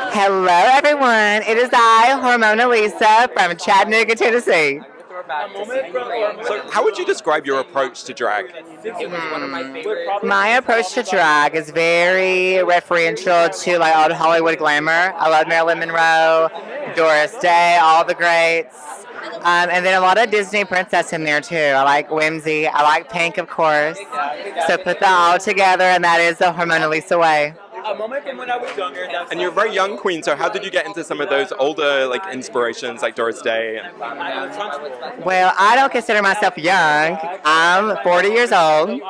Hello, everyone. It is I, Hormona Lisa from Chattanooga, Tennessee. So, how would you describe your approach to drag? My approach to drag is very referential to like old Hollywood glamour. I love Marilyn Monroe, Doris Day, all the greats. And then a lot of Disney princess in there too. I like Whimsy. I like Pink, of course. So put that all together, and that is the Hormona Lisa way. And you're a very young queen, so how did you get into some of those older like inspirations like Doris Day? Well, I don't consider myself young. I'm 40 years old.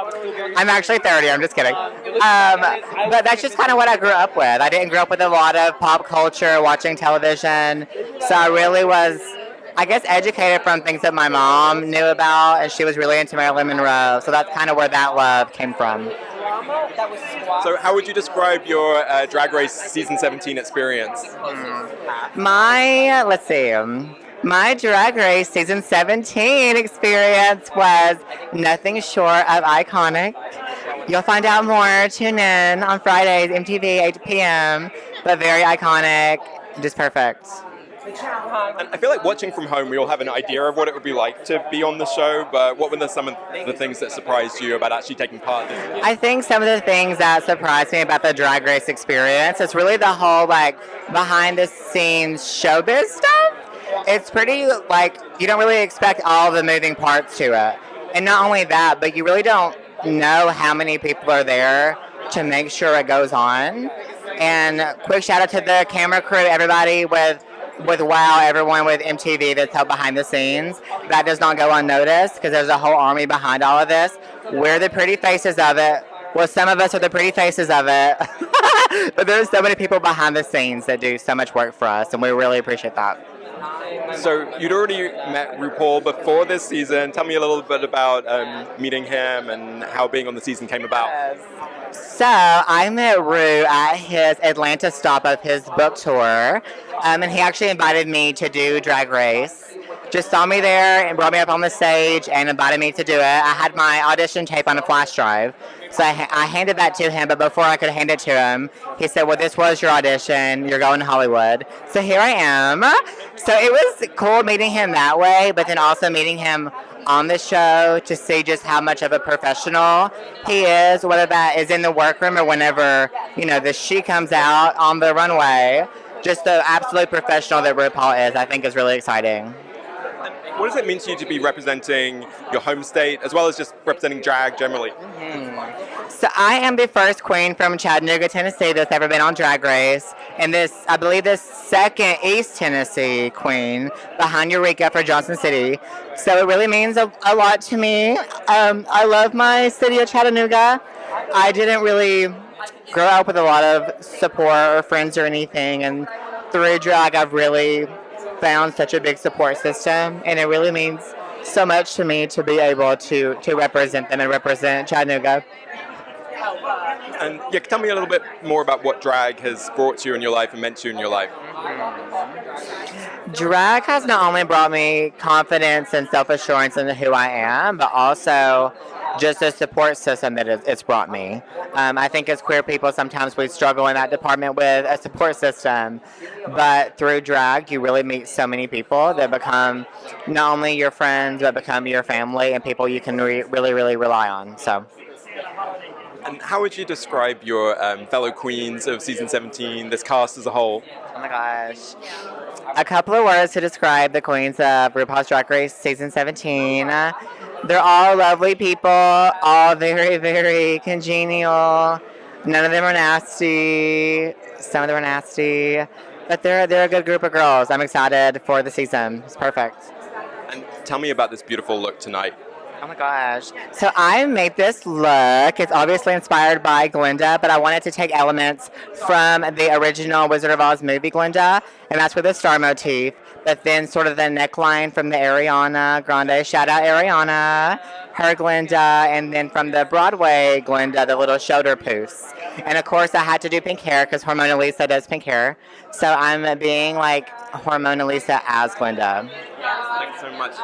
I'm actually 30. I'm just kidding. But that's just kind of what I grew up with. I didn't grow up with a lot of pop culture, watching television. So I really was, I guess, educated from things that my mom knew about, and she was really into Marilyn Monroe. So that's kind of where that love came from. So how would you describe your Drag Race season 17 experience? Let's see. My Drag Race season 17 experience was nothing short of iconic. You'll find out more. Tune in on Fridays, MTV, 8 p.m. But very iconic, just perfect. And I feel like watching from home, we all have an idea of what it would be like to be on the show, but what were some of the things that surprised you about actually taking part? I think some of the things that surprised me about the Drag Race experience is really the whole like behind the scenes showbiz stuff. It's pretty like you don't really expect all the moving parts to it. And not only that, but you really don't know how many people are there to make sure it goes on. And quick shout out to the camera crew, everybody with WOW, everyone with MTV that's helped behind the scenes. That does not go unnoticed because there's a whole army behind all of this. We're the pretty faces of it. Well, some of us are the pretty faces of it. But there's so many people behind the scenes that do so much work for us, and we really appreciate that. So you'd already met RuPaul before this season. Tell me a little bit about meeting him and how being on the season came about. So I met Ru at his Atlanta stop of his book tour, and he actually invited me to do Drag Race. Just saw me there and brought me up on the stage and invited me to do it. I had my audition tape on a flash drive, so I handed that to him, but before I could hand it to him, he said, well, this was your audition. You're going to Hollywood. So here I am. So it was cool meeting him that way, but then also meeting him on the show to see just how much of a professional he is, whether that is in the workroom or whenever, the she comes out on the runway. Just the absolute professional that RuPaul is, I think is really exciting. What does it mean to you to be representing your home state as well as just representing drag generally? So I am the first queen from Chattanooga, Tennessee that's ever been on Drag Race, and I believe this second East Tennessee queen behind Eureka for Johnson City. So it really means a lot to me. I love my city of Chattanooga. I didn't really grow up with a lot of support or friends or anything, and through drag I've really found such a big support system, and it really means so much to me to be able to represent them and represent Chattanooga. And tell me a little bit more about what drag has brought to you in your life and meant to you in your life. Drag has not only brought me confidence and self-assurance into who I am, but also just a support system that it's brought me. I think as queer people, sometimes we struggle in that department with a support system, but through drag, you really meet so many people that become not only your friends, but become your family and people you can really, really rely on. So. And how would you describe your fellow queens of season 17, this cast as a whole? Oh my gosh. A couple of words to describe the queens of RuPaul's Drag Race season 17. They're all lovely people, all very, very congenial. None of them are nasty. Some of them are nasty. But they're a good group of girls. I'm excited for the season. It's perfect. And tell me about this beautiful look tonight. Oh my gosh. So I made this look. It's obviously inspired by Glinda, but I wanted to take elements from the original Wizard of Oz movie Glinda, and that's with the star motif. But then sort of the neckline from the Ariana Grande. Shout out Ariana. Her Glinda, and then from the Broadway Glinda, the little shoulder poofs. And of course I had to do pink hair because Hormona Lisa does pink hair. So I'm being like Hormona Lisa as Glinda. Thanks so much.